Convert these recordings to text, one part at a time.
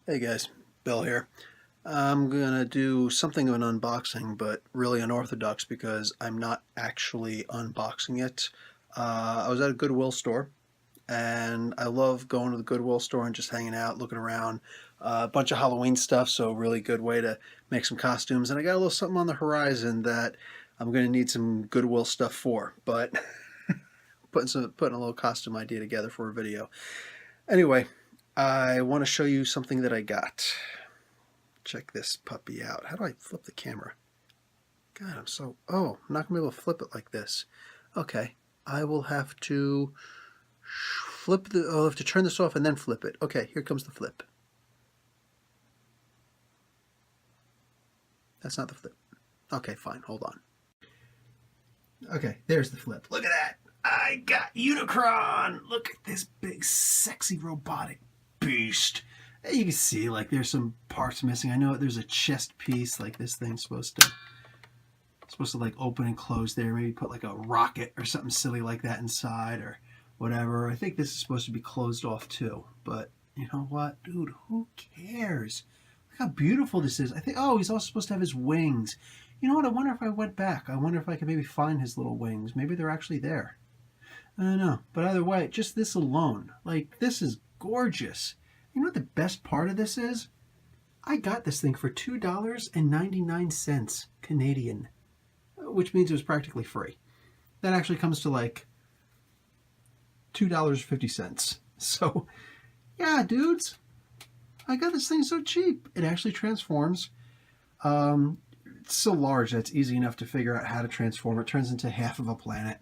Hey guys, Bill here. I'm gonna do something of an unboxing, but really unorthodox because I'm not actually unboxing it. I was at a Goodwill store, and I love going to the Goodwill store and just hanging out, looking around. A bunch of Halloween stuff, so really good way to make some costumes. And I got a little something on the horizon that I'm gonna need some Goodwill stuff for, but putting a little costume idea together for a video. Anyway, I want to show you something that I got. Check this puppy out. How do I flip the camera? God, I'm not gonna be able to flip it like this. Okay, I will have to I'll have to turn this off and then flip it. Okay, here comes the flip. That's not the flip. Okay, fine, hold on. Okay, there's the flip. Look at that. I got Unicron. Look at this big, sexy, robotic beast. You can see, like, there's some parts missing. I know there's a chest piece, like this thing's supposed to like open and close there. Maybe put like a rocket or something silly like that inside or whatever. I think this is supposed to be closed off too. But you know what, dude? Who cares? Look how beautiful this is. I think. Oh, he's also supposed to have his wings. You know what? I wonder if I went back. I wonder if I could maybe find his little wings. Maybe they're actually there. I don't know. But either way, just this alone, like, this is gorgeous. You know what the best part of this is? I got this thing for $2.99 Canadian, which means it was practically free. That actually comes to like $2.50. So, yeah, dudes, I got this thing so cheap. It actually transforms. It's so large that it's easy enough to figure out how to transform. It turns into half of a planet.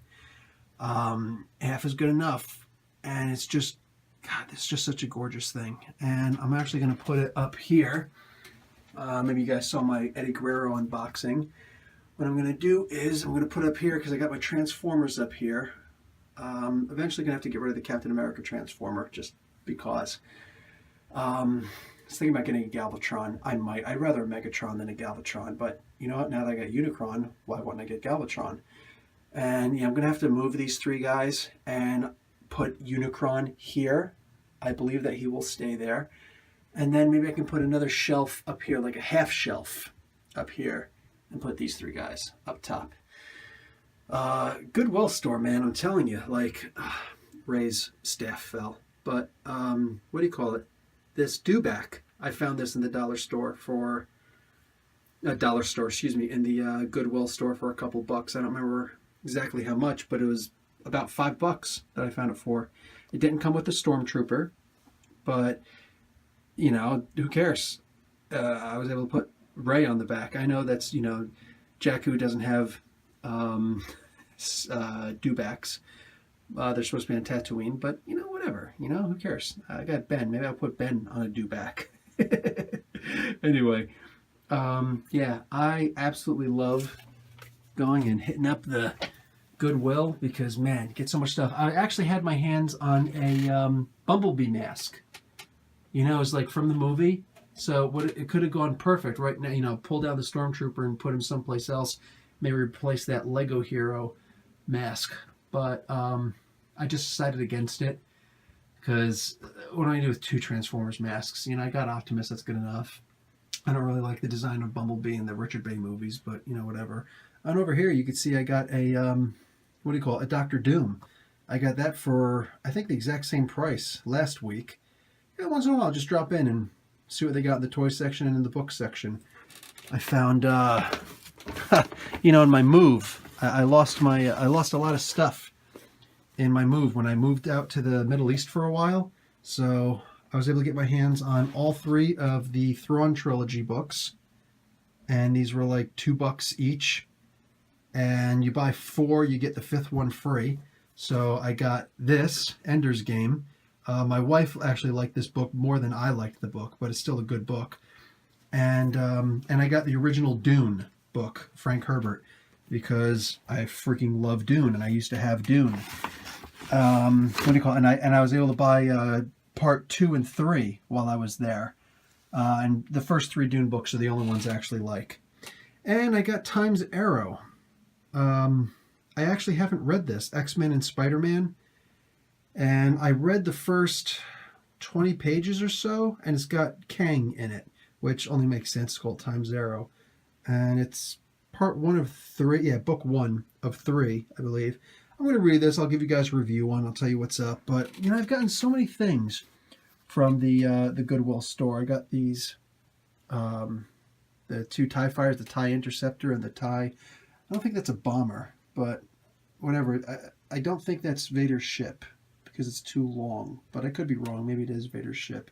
Half is good enough. And it's just, God, it's just such a gorgeous thing. And I'm actually going to put it up here. Maybe you guys saw my Eddie Guerrero unboxing. What I'm going to do is I'm going to put it up here because I got my Transformers up here. Eventually going to have to get rid of the Captain America Transformer just because. I was thinking about getting a Galvatron. I'd rather a Megatron than a Galvatron. But you know what? Now that I got Unicron, why wouldn't I get Galvatron? And yeah, I'm going to have to move these three guys and put Unicron here. I believe that he will stay there. And then maybe I can put another shelf up here, like a half shelf up here, and put these three guys up top. Goodwill store, man, I'm telling you, like, Ray's staff fell. But, what do you call it? This dewback, I found this in the dollar store for, in the Goodwill store for a couple bucks. I don't remember exactly how much, but it was about $5 that I found it for. It didn't come with the Stormtrooper, but, you know, who cares? I was able to put Ray on the back. I know that's, you know, Jakku doesn't have dewbacks. They're supposed to be on Tatooine, but, you know, whatever. You know, who cares? I got Ben. Maybe I'll put Ben on a dewback. Anyway, yeah, I absolutely love going and hitting up the Goodwill because, man, get so much stuff. I actually had my hands on a Bumblebee mask. You know, it's like from the movie. So it could have gone perfect right now. You know, pull down the Stormtrooper and put him someplace else. Maybe replace that Lego Hero mask. But I just decided against it because what do I do with two Transformers masks? You know, I got Optimus. That's good enough. I don't really like the design of Bumblebee in the Richard Bay movies, but, you know, whatever. And over here, you can see I got a, what do you call it, a Doctor Doom. I got that for, I think, the exact same price last week. Yeah, once in a while, just drop in and see what they got in the toy section and in the book section. I found, you know, in my move, I lost a lot of stuff in my move when I moved out to the Middle East for a while. So I was able to get my hands on all three of the Thrawn trilogy books. And these were like $2 each. And you buy 4, you get the 5th one free. So I got this, Ender's Game. My wife actually liked this book more than I liked the book, but it's still a good book. And I got the original Dune book, Frank Herbert, because I freaking love Dune, and I used to have Dune. What do you call it? And I was able to buy part 2 and 3 while I was there. And the first 3 Dune books are the only ones I actually like. And I got Time's Arrow. I actually haven't read this, X-Men and Spider-Man. And I read the first 20 pages or so, and it's got Kang in it, which only makes sense. It's called Time Zero. And it's part 1 of 3. Yeah, book 1 of 3, I believe. I'm going to read this. I'll give you guys a review on. I'll tell you what's up. But, you know, I've gotten so many things from the Goodwill store. I got these, the 2 TIE fighters, the TIE Interceptor and the TIE. I don't think that's a bomber, but whatever. I don't think that's Vader's ship because it's too long. But I could be wrong. Maybe it is Vader's ship.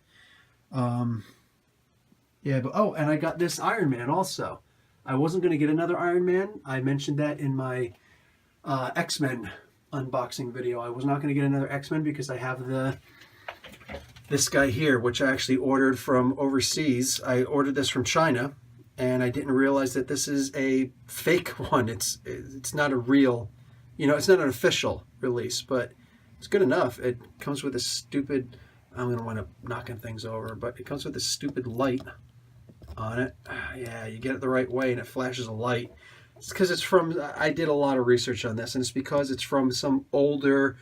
Yeah, but oh, and I got this Iron Man also. I wasn't going to get another Iron Man. I mentioned that in my X-Men unboxing video. I was not going to get another X-Men because I have this guy here, which I actually ordered from overseas. I ordered this from China, and I didn't realize that this is a fake one. It's not a real, you know, it's not an official release, but it's good enough. It comes with a stupid, I'm going to wind up knocking things over, but it comes with this stupid light on it. Yeah, you get it the right way and it flashes a light. It's because it's from, I did a lot of research on this, and it's because it's from some older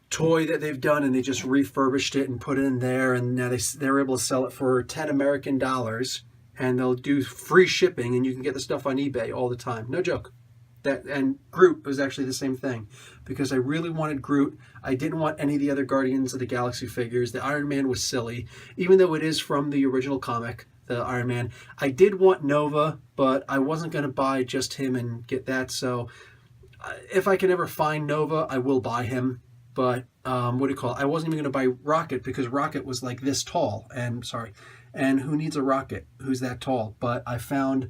toy that they've done, and they just refurbished it and put it in there, and now they're able to sell it for $10 American, and they'll do free shipping, and you can get the stuff on eBay all the time. No joke. And Groot was actually the same thing, because I really wanted Groot. I didn't want any of the other Guardians of the Galaxy figures. The Iron Man was silly, even though it is from the original comic, the Iron Man. I did want Nova, but I wasn't going to buy just him and get that, so if I can ever find Nova, I will buy him. But what do you call it? I wasn't even going to buy Rocket because Rocket was like this tall. And sorry, and who needs a Rocket who's that tall? But I found,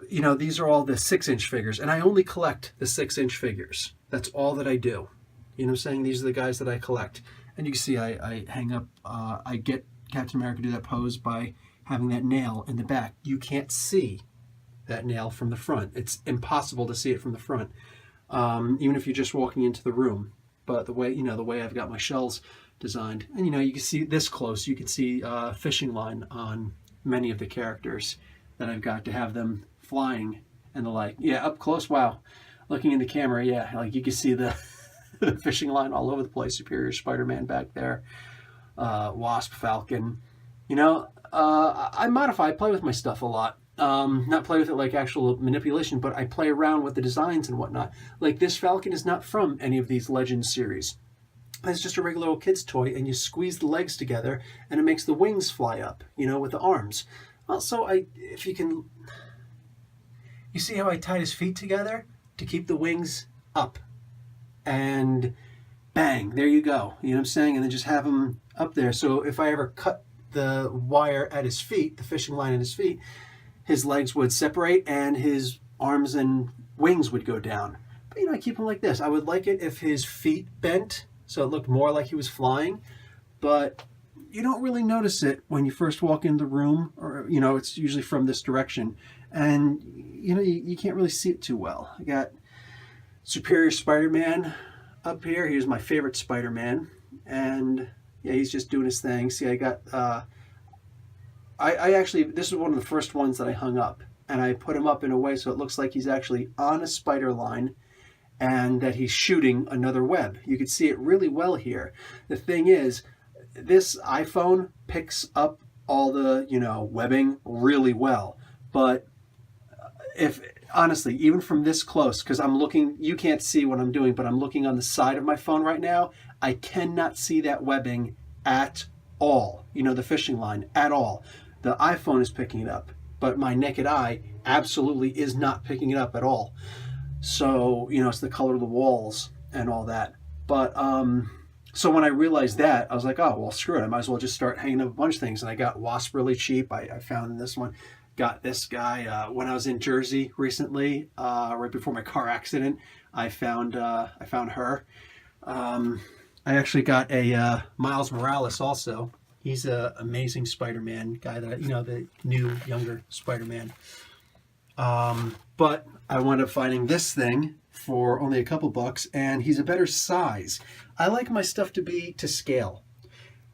you know, these are all the 6-inch figures, and I only collect the 6-inch figures. That's all that I do. You know what I'm saying? These are the guys that I collect. And you can see I hang up, I get Captain America to do that pose by having that nail in the back. You can't see that nail from the front. It's impossible to see it from the front, even if you're just walking into the room. But the way, you know, the way I've got my shells designed, and you know, you can see this close, you can see fishing line on many of the characters that I've got to have them flying and the like. Yeah, up close, wow. Looking in the camera, yeah, like you can see the, the fishing line all over the place. Superior Spider-Man back there, Wasp, Falcon. You know, I modify, I play with my stuff a lot. Not play with it like actual manipulation, but I play around with the designs and whatnot. Like this Falcon is not from any of these Legends series. It's just a regular old kid's toy, and you squeeze the legs together and it makes the wings fly up, you know, with the arms. Also, if you can, you see how I tied his feet together to keep the wings up, and bang, there you go. You know what I'm saying? And then just have him up there. So if I ever cut the wire at his feet, the fishing line at his feet, his legs would separate and his arms and wings would go down. But, you know, I keep him like this. I would like it if his feet bent so it looked more like he was flying, but you don't really notice it when you first walk in the room, or, you know, it's usually from this direction. And, you know, you can't really see it too well. I got Superior Spider-Man up here. He was my favorite Spider-Man. And, yeah, he's just doing his thing. See, I got... I actually, this is one of the first ones that I hung up, and I put him up in a way so it looks like he's actually on a spider line and that he's shooting another web. You can see it really well here. The thing is, this iPhone picks up all the, you know, webbing really well, but if, honestly, even from this close, because I'm looking, you can't see what I'm doing, but I'm looking on the side of my phone right now, I cannot see that webbing at all, you know, the fishing line at all. The iPhone is picking it up, but my naked eye absolutely is not picking it up at all. So, you know, it's the color of the walls and all that. But, so when I realized that, I was like, oh, well, screw it. I might as well just start hanging up a bunch of things. And I got Wasp really cheap. I found this one. Got this guy when I was in Jersey recently, right before my car accident. I found her. I actually got a Miles Morales also. He's an amazing Spider-Man guy that, you know, the new, younger Spider-Man. But I wound up finding this thing for only a couple bucks, and he's a better size. I like my stuff to be to scale.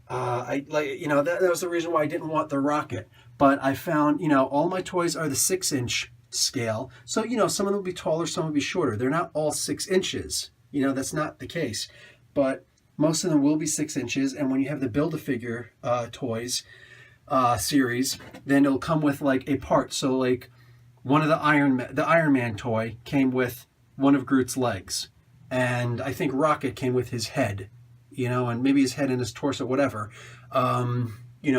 I like, you know, that was the reason why I didn't want the Rocket. But I found, you know, all my toys are the 6-inch scale. So, you know, some of them will be taller, some will be shorter. They're not all 6 inches. You know, that's not the case. But Most of them will be 6 inches, and when you have the Build-A-Figure toys series, then it'll come with like a part. So like one of the Iron Man toy came with one of Groot's legs, and I think Rocket came with his head, and maybe his head and his torso, whatever.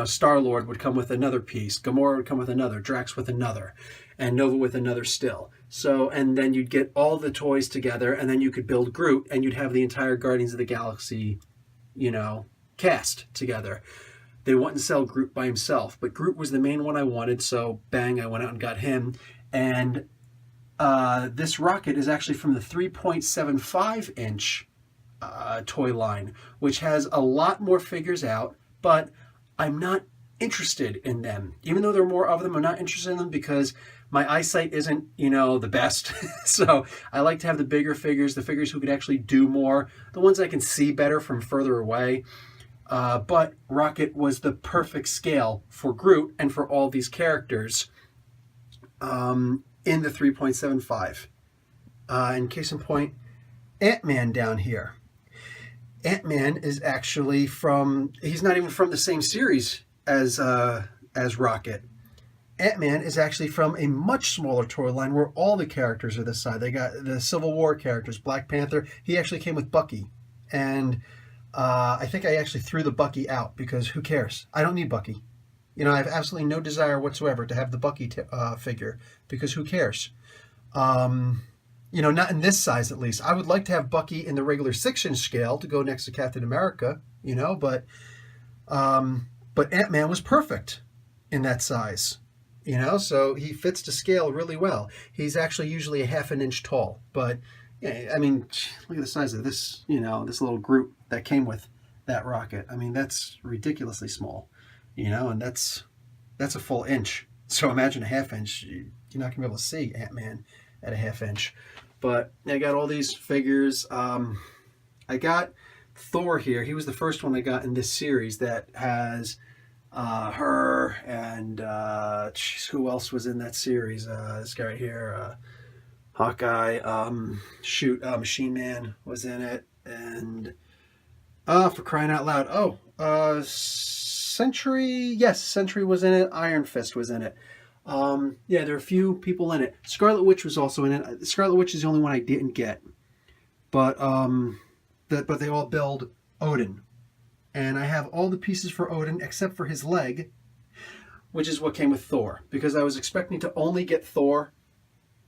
Star-Lord would come with another piece, Gamora would come with another, Drax with another, and Nova with another still. So, and then you'd get all the toys together, and then you could build Groot, and you'd have the entire Guardians of the Galaxy, cast together. They wouldn't sell Groot by himself, but Groot was the main one I wanted, so bang, I went out and got him. And this Rocket is actually from the 3.75-inch toy line, which has a lot more figures out, but I'm not interested in them. Even though there are more of them, I'm not interested in them because my eyesight isn't, the best. So I like to have the bigger figures, the figures who could actually do more, the ones I can see better from further away. But Rocket was the perfect scale for Groot and for all these characters in the 3.75. In case in point, Ant-Man down here. Ant-Man is actually he's not even from the same series as Rocket. Ant-Man is actually from a much smaller toy line where all the characters are this size. They got the Civil War characters, Black Panther. He actually came with Bucky. And I think I actually threw the Bucky out because who cares? I don't need Bucky. I have absolutely no desire whatsoever to have the Bucky figure because who cares? Not in this size at least. I would like to have Bucky in the regular 6-inch scale to go next to Captain America, but Ant-Man was perfect in that size, so he fits to scale really well. He's actually usually a half an inch tall, but yeah, I mean, look at the size of this, this little group that came with that Rocket. I mean, that's ridiculously small, and that's a full inch. So imagine a half inch. You're not going to be able to see Ant-Man at a half inch. But I got all these figures. I got Thor here. He was the first one I got in this series that has her and who else was in that series? This guy right here, Hawkeye. Machine Man was in it, and for crying out loud, Sentry. Yes, Sentry was in it. Iron Fist was in it. There are a few people in it. Scarlet Witch was also in it. Scarlet Witch is the only one I didn't get. But but they all build Odin. And I have all the pieces for Odin except for his leg, which is what came with Thor. Because I was expecting to only get Thor,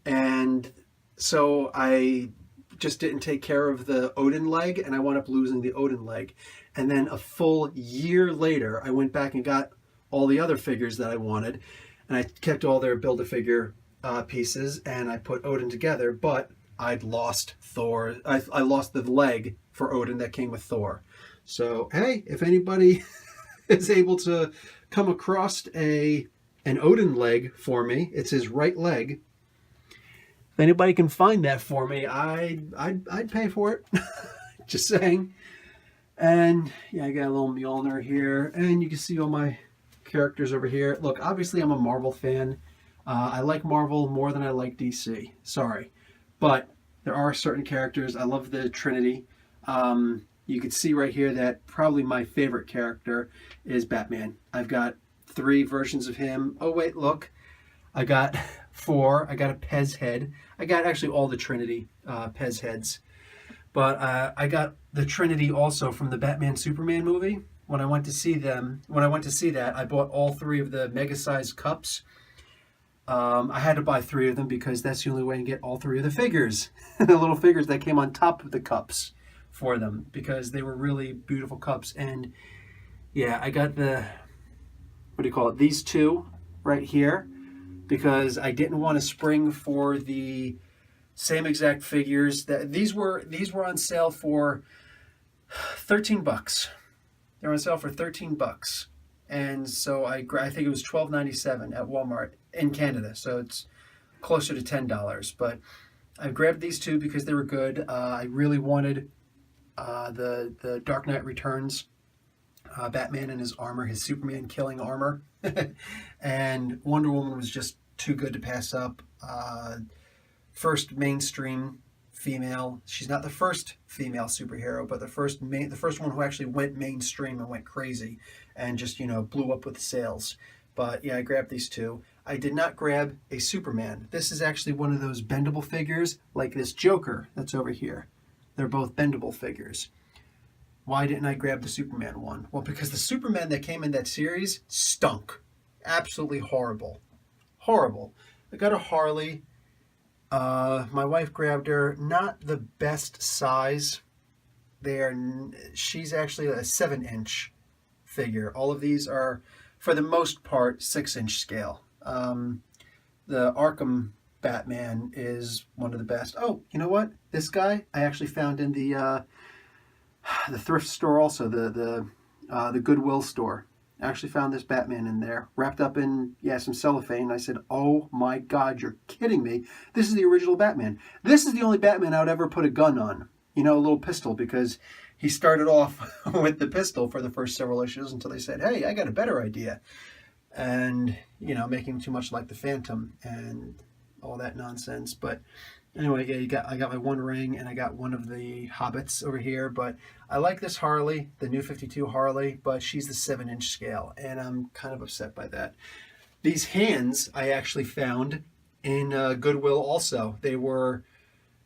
and so I just didn't take care of the Odin leg, and I wound up losing the Odin leg. And then a full year later, I went back and got all the other figures that I wanted. And I kept all their Build-A-Figure pieces, and I put Odin together, but I'd lost Thor. I lost the leg for Odin that came with Thor. So, hey, if anybody is able to come across an Odin leg for me, it's his right leg. If anybody can find that for me, I'd pay for it. Just saying. And, yeah, I got a little Mjolnir here, and you can see all my characters over here. Look, obviously I'm a Marvel fan. I like Marvel more than I like DC. Sorry. But there are certain characters. I love the Trinity. You can see right here that probably my favorite character is Batman. I've got 3 versions of him. Oh, wait, look. I got 4. I got a Pez head. I got actually all the Trinity Pez heads. But I got the Trinity also from the Batman Superman movie. When I went to see that, I bought all 3 of the mega-sized cups. I had to buy 3 of them because that's the only way to get all 3 of the figures. The little figures that came on top of the cups for them, because they were really beautiful cups. And yeah, I got these 2 right here because I didn't want to spring for the same exact figures. These were on sale for $13. They were on sale for $13, and so I think it was $12.97 at Walmart in Canada, so it's closer to $10. But I grabbed these 2 because they were good. I really wanted the Dark Knight Returns Batman in his armor, his Superman killing armor, and Wonder Woman was just too good to pass up. First mainstream female. She's not the first female superhero, but the first one who actually went mainstream and went crazy and just, blew up with sales. But yeah, I grabbed these two. I did not grab a Superman. This is actually one of those bendable figures, like this Joker that's over here. They're both bendable figures. Why didn't I grab the Superman one? Well, because the Superman that came in that series stunk. Absolutely horrible. Horrible. I got a Harley. My wife grabbed her. Not the best size. She's actually a 7-inch figure. All of these are, for the most part, 6-inch scale. The Arkham Batman is one of the best. Oh, you know what? This guy I actually found in the thrift store also, the Goodwill store. I actually found this Batman in there, wrapped up in, some cellophane. I said, oh my God, you're kidding me. This is the original Batman. This is the only Batman I would ever put a gun on, a little pistol, because he started off with the pistol for the first several issues until they said, hey, I got a better idea. And, making him too much like the Phantom and all that nonsense. But anyway, yeah, I got my one ring, and I got one of the Hobbits over here. But I like this Harley, the new 52 Harley, but she's the 7-inch scale, and I'm kind of upset by that. These hands I actually found in Goodwill also. They were,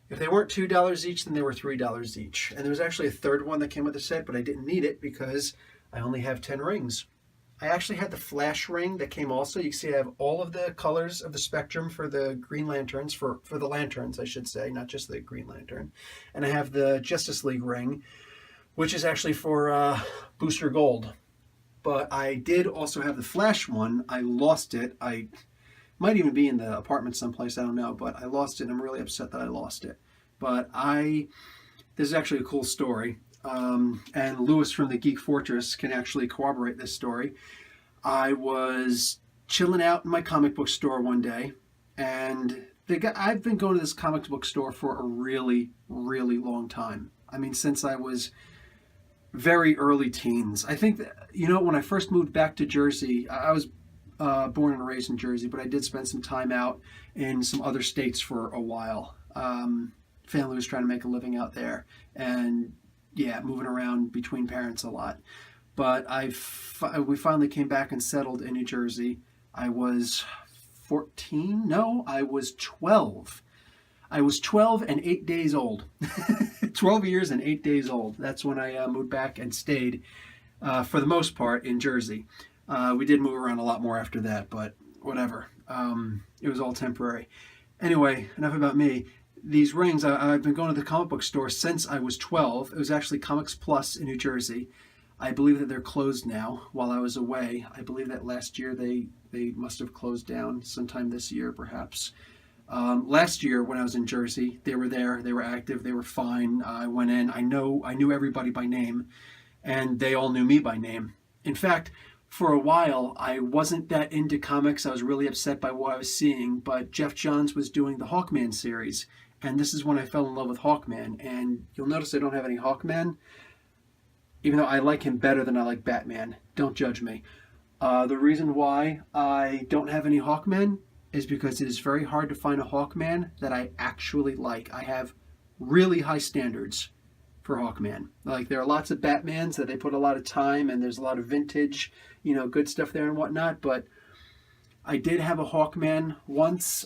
if they weren't $2 each, then they were $3 each. And there was actually a third one that came with the set, but I didn't need it because I only have 10 rings. I actually had the Flash ring that came also. You can see I have all of the colors of the spectrum for the Green Lanterns, for the Lanterns, I should say, not just the Green Lantern. And I have the Justice League ring, which is actually for Booster Gold. But I did also have the Flash one. I lost it. I might even be in the apartment someplace, I don't know, but I lost it, and I'm really upset that I lost it. But this is actually a cool story. And Lewis from the Geek Fortress can actually corroborate this story. I was chilling out in my comic book store one day, and I've been going to this comic book store for a really, really long time. I mean, since I was very early teens. I think that, when I first moved back to Jersey, I was born and raised in Jersey, but I did spend some time out in some other states for a while. Family was trying to make a living out there, and moving around between parents a lot. But we finally came back and settled in New Jersey. I was 14? No, I was 12. I was 12 and 8 days old. 12 years and 8 days old. That's when I moved back and stayed, for the most part, in Jersey. We did move around a lot more after that, but whatever. It was all temporary. Anyway, enough about me. These rings, I've been going to the comic book store since I was 12. It was actually Comics Plus in New Jersey. I believe that they're closed now while I was away. I believe that last year they must have closed down sometime this year, perhaps. Last year when I was in Jersey, they were there. They were active. They were fine. I went in. I knew everybody by name, and they all knew me by name. In fact, for a while, I wasn't that into comics. I was really upset by what I was seeing, but Jeff Johns was doing the Hawkman series. And this is when I fell in love with Hawkman. And you'll notice I don't have any Hawkman, even though I like him better than I like Batman. Don't judge me. The reason why I don't have any Hawkman is because it is very hard to find a Hawkman that I actually like. I have really high standards for Hawkman. Like, there are lots of Batmans that they put a lot of time, and there's a lot of vintage, good stuff there and whatnot. But I did have a Hawkman once,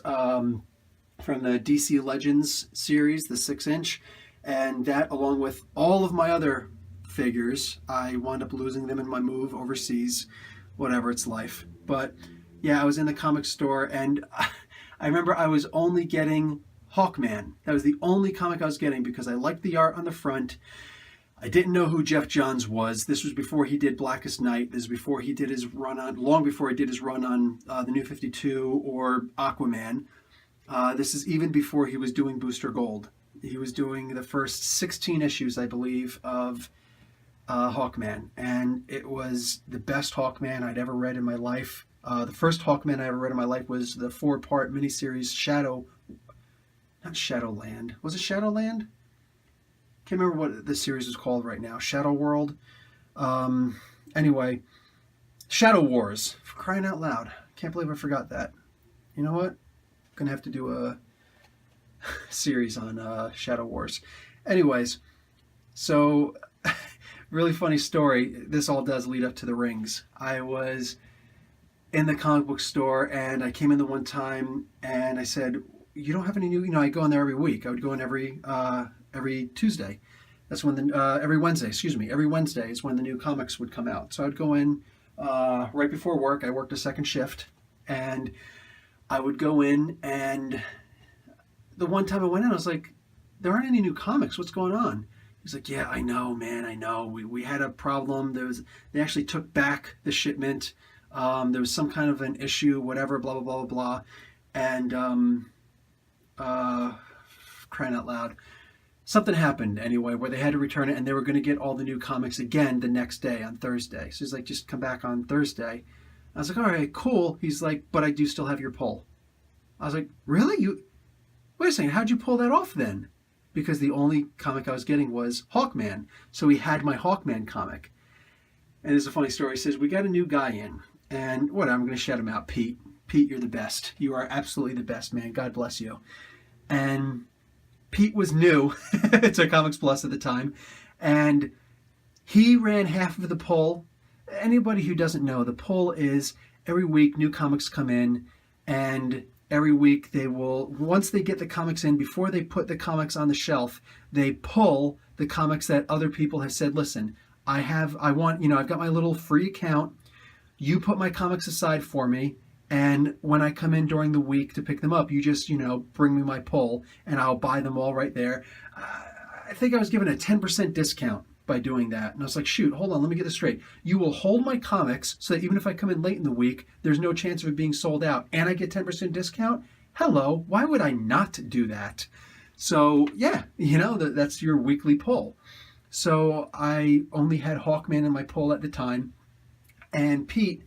from the DC Legends series, the 6-inch, and that, along with all of my other figures, I wound up losing them in my move overseas. Whatever, it's life. But yeah, I was in the comic store, and I remember I was only getting Hawkman. That was the only comic I was getting because I liked the art on the front. I didn't know who Jeff Johns was. This was before he did Blackest Night. This was before he did his run on, long before he did his run on the New 52 or Aquaman. This is even before he was doing Booster Gold. He was doing the first 16 issues, I believe, of Hawkman. And it was the best Hawkman I'd ever read in my life. The first Hawkman I ever read in my life was the 4-part miniseries not Shadowland. Was it Shadowland? Can't remember what the series is called right now. Shadow World. Anyway, Shadow Wars. For crying out loud. Can't believe I forgot that. You know what? Gonna have to do series on Shadow Wars. Anyways, so really funny story. This all does lead up to the rings. I was in the comic book store and I came in the one time and I said, "You don't have any new?" I go in there every week. I would go in every Tuesday. That's when every Wednesday. Excuse me. Every Wednesday is when the new comics would come out. So I'd go in right before work. I worked a second shift, and I would go in. And the one time I went in, I was like, "There aren't any new comics. What's going on?" He's like, "Yeah, I know, man. I know. We had a problem. They actually took back the shipment. There was some kind of an issue, whatever, blah blah blah blah blah." And crying out loud, something happened anyway where they had to return it, and they were going to get all the new comics again the next day on Thursday. So he's like, "Just come back on Thursday." I was like, "All right, cool." He's like, "But I do still have your pull." I was like, "Really? Wait a second, how'd you pull that off then?" Because the only comic I was getting was Hawkman. So he had my Hawkman comic. And there's a funny story. He says, "We got a new guy in." And whatever, I'm going to shout him out. Pete, you're the best. You are absolutely the best, man. God bless you. And Pete was new to Comics Plus at the time. And he ran half of the poll. Anybody who doesn't know, the poll is every week new comics come in, and every week they will, once they get the comics in, before they put the comics on the shelf, they pull the comics that other people have said, "Listen, I've got my little free account. You put my comics aside for me, and when I come in during the week to pick them up, you just, bring me my pull, and I'll buy them all right there." I think I was given a 10% discount by doing that. And I was like, "Shoot, hold on, let me get this straight. You will hold my comics so that even if I come in late in the week, there's no chance of it being sold out, and I get 10% discount? Hello, why would I not do that?" So yeah, that's your weekly pull. So I only had Hawkman in my pull at the time. And Pete,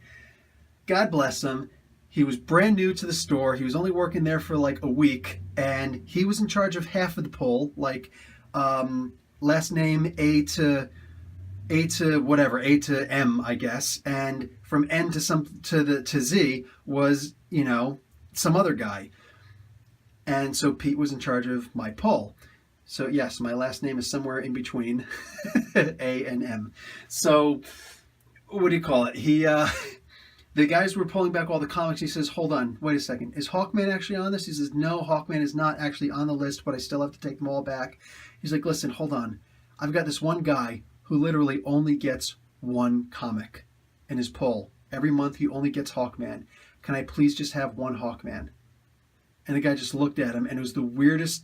God bless him, he was brand new to the store. He was only working there for like a week, and he was in charge of half of the pull, like last name A to whatever, A to M, I guess, and from N to Z was some other guy. And so Pete was in charge of my pull. So yes, my last name is somewhere in between A and M. So what do you call it? The guys were pulling back all the comics. He says, "Hold on, wait a second. Is Hawkman actually on this?" He says, "No, Hawkman is not actually on the list, but I still have to take them all back." He's like, "Listen, hold on. I've got this one guy who literally only gets one comic in his pull. Every month he only gets Hawkman. Can I please just have one Hawkman?" And the guy just looked at him, and it was the weirdest,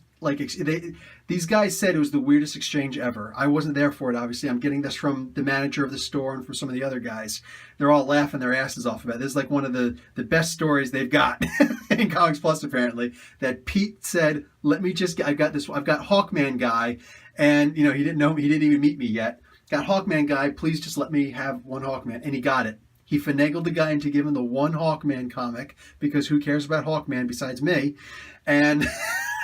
these guys said it was the weirdest exchange ever. I wasn't there for it, obviously. I'm getting this from the manager of the store and from some of the other guys. They're all laughing their asses off about it. This is like one of the best stories they've got in Comics Plus, apparently, that Pete said, I've got Hawkman guy, and, he didn't know me. He didn't even meet me yet. Got Hawkman guy, please just let me have one Hawkman. And he got it. He finagled the guy into giving the one Hawkman comic, because who cares about Hawkman besides me? And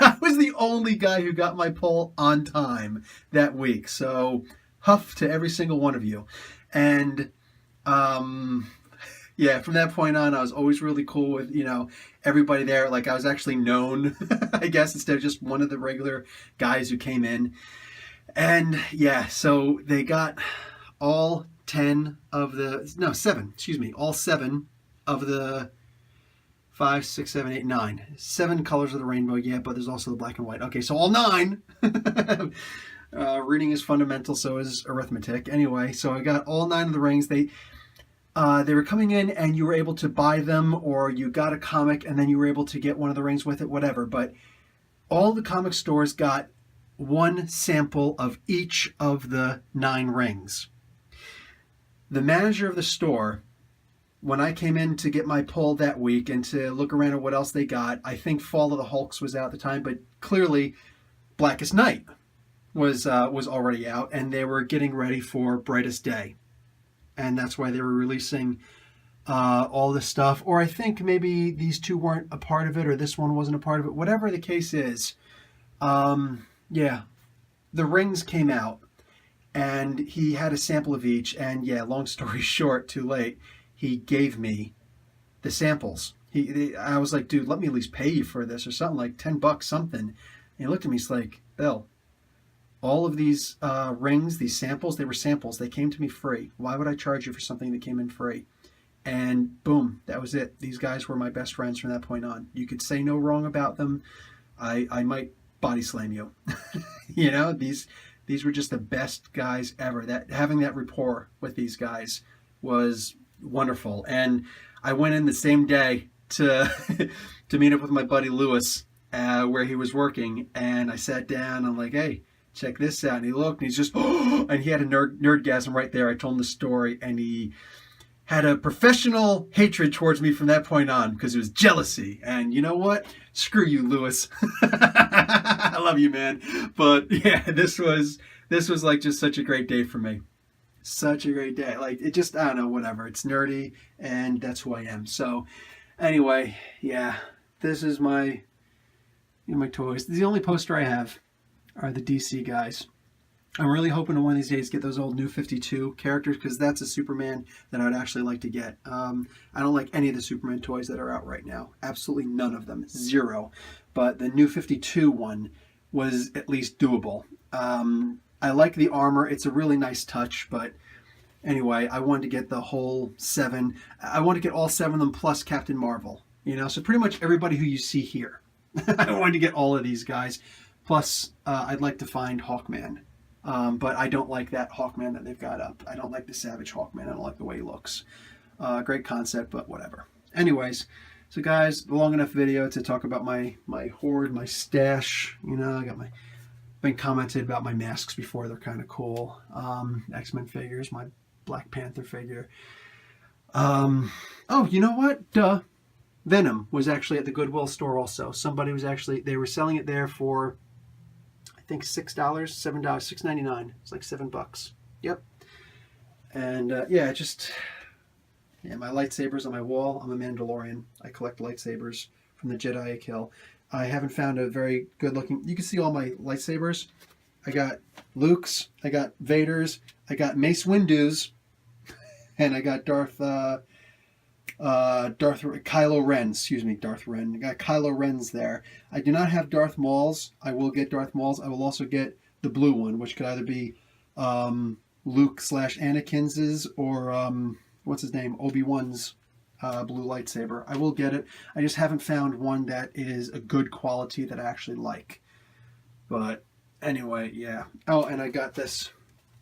I was the only guy who got my pull on time that week. So huff to every single one of you. And yeah, from that point on, I was always really cool with, everybody there. Like, I was actually known, I guess, instead of just one of the regular guys who came in. And yeah, so they got all 7 of the 5, 6, 7, 8, 9. 7 colors of the rainbow, yeah, but there's also the black and white. Okay, so all 9. Reading is fundamental, so is arithmetic. Anyway, so I got all 9 of the rings. They were coming in, and you were able to buy them, or you got a comic, and then you were able to get one of the rings with it, whatever. But all the comic stores got one sample of each of the 9 rings. The manager of the store, when I came in to get my pull that week and to look around at what else they got, I think Fall of the Hulks was out at the time, but clearly Blackest Night was already out, and they were getting ready for Brightest Day. And that's why they were releasing all this stuff. Or I think maybe these two weren't a part of it, or this one wasn't a part of it. Whatever the case is, yeah, the rings came out, and he had a sample of each. And yeah, long story short, too late, he gave me the samples. I was like, "Dude, let me at least pay you for this," or something, like $10, something. he looked at me, he's like, Bill, all of these rings, these samples, they were samples. They came to me free. Why would I charge you for something that came in free? And boom, that was it. These guys were my best friends from that point on. You could say no wrong about them. I might body slam you. You know, these were just the best guys ever. That having that rapport with these guys was wonderful. And I went in the same day to to meet up with my buddy Lewis where he was working, and I sat down. I'm like, hey, check this out. And he looked, and he's just, oh, and he had a nerdgasm right there. I told him the story, and he had a professional hatred towards me from that point on because it was jealousy. And you know what? Screw you, Lewis. I love you, man. But yeah, this was like just such a great day for me. Such a great day. Like, it just, I don't know, whatever. It's nerdy, and that's who I am. So anyway, yeah, this is my toys. The only poster I have are the DC guys. I'm really hoping to one of these days get those old New 52 characters, because that's a Superman that I'd actually like to get. I don't like any of the Superman toys that are out right now. Absolutely none of them. Zero. But the New 52 one was at least doable. I like the armor. It's a really nice touch, but anyway, I wanted to get the whole 7. I want to get all 7 of them plus Captain Marvel. You know, so pretty much everybody who you see here. I wanted to get all of these guys. Plus, I'd like to find Hawkman. But I don't like that Hawkman that they've got up. I don't like the Savage Hawkman. I don't like the way he looks. Great concept, but whatever. Anyways, so guys, long enough video to talk about my hoard, my stash. You know, I got been commented about my masks before. They're kind of cool. X-Men figures, my Black Panther figure. Oh, you know what? Duh. Venom was actually at the Goodwill store also. Somebody was actually, they were selling it there for, I think $6, $7, $6.99. It's like $7. Yep. And yeah, my lightsabers on my wall. I'm a Mandalorian. I collect lightsabers from the Jedi I kill. I haven't found a very good looking, you can see all my lightsabers. I got Luke's, I got Vader's, I got Mace Windu's, and I got Kylo Ren, Darth Ren. I got Kylo Ren's there. I do not have Darth Maul's. I will get Darth Maul's. I will also get the blue one, which could either be Luke/Anakin's or what's his name, Obi-Wan's blue lightsaber. I will get it. I just haven't found one that is a good quality that I actually like. But anyway, yeah. Oh, and I got this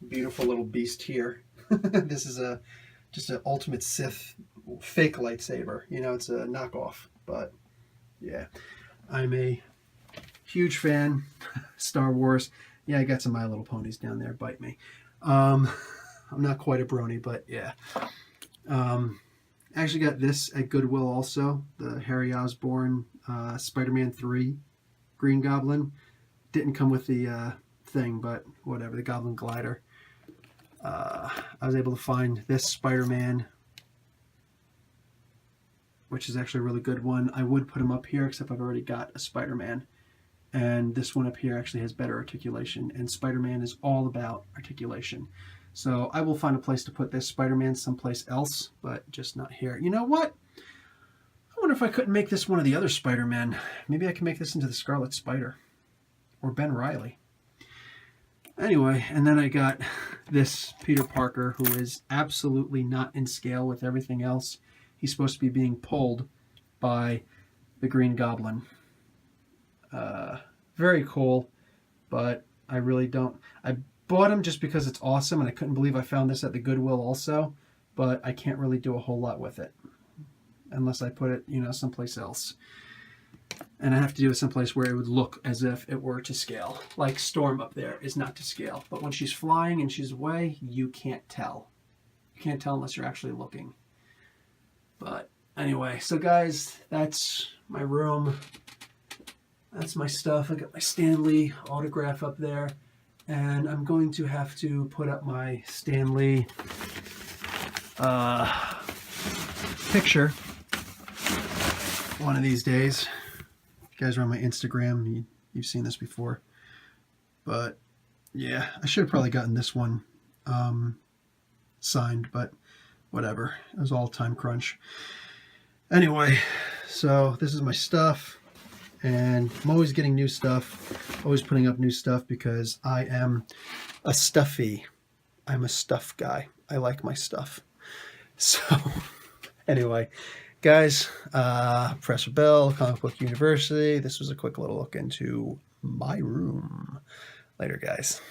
beautiful little beast here. This is just an Ultimate Sith fake lightsaber. You know, it's a knockoff. But yeah, I'm a huge fan. Star Wars. Yeah, I got some My Little Ponies down there. Bite me. I'm not quite a brony, but yeah. I actually got this at Goodwill also. The Harry Osborn Spider-Man 3 Green Goblin. Didn't come with the thing, but whatever. The Goblin Glider. I was able to find this Spider-Man, which is actually a really good one. I would put him up here, except I've already got a Spider-Man. And this one up here actually has better articulation. And Spider-Man is all about articulation. So I will find a place to put this Spider-Man someplace else, but just not here. You know what? I wonder if I couldn't make this one of the other Spider-Men. Maybe I can make this into the Scarlet Spider. Or Ben Reilly. Anyway, and then I got this Peter Parker, who is absolutely not in scale with everything else. He's supposed to be being pulled by the Green Goblin. Very cool, but I really don't. I bought him just because it's awesome, and I couldn't believe I found this at the Goodwill also, but I can't really do a whole lot with it unless I put it, you know, someplace else. And I have to do it someplace where it would look as if it were to scale. Like Storm up there is not to scale, but when she's flying and she's away, you can't tell. You can't tell unless you're actually looking. But anyway, so guys, that's my room. That's my stuff. I got my Stan Lee autograph up there. And I'm going to have to put up my Stan Lee picture one of these days. If you guys are on my Instagram, you've seen this before. But yeah, I should have probably gotten this one signed, but whatever. It was all time crunch. Anyway, so this is my stuff. and I'm always getting new stuff, always putting up new stuff because I am a stuffy. I'm a stuff guy. I like my stuff. So anyway, guys, Professor Bell, Comic Book University. This was a quick little look into my room. Later, guys.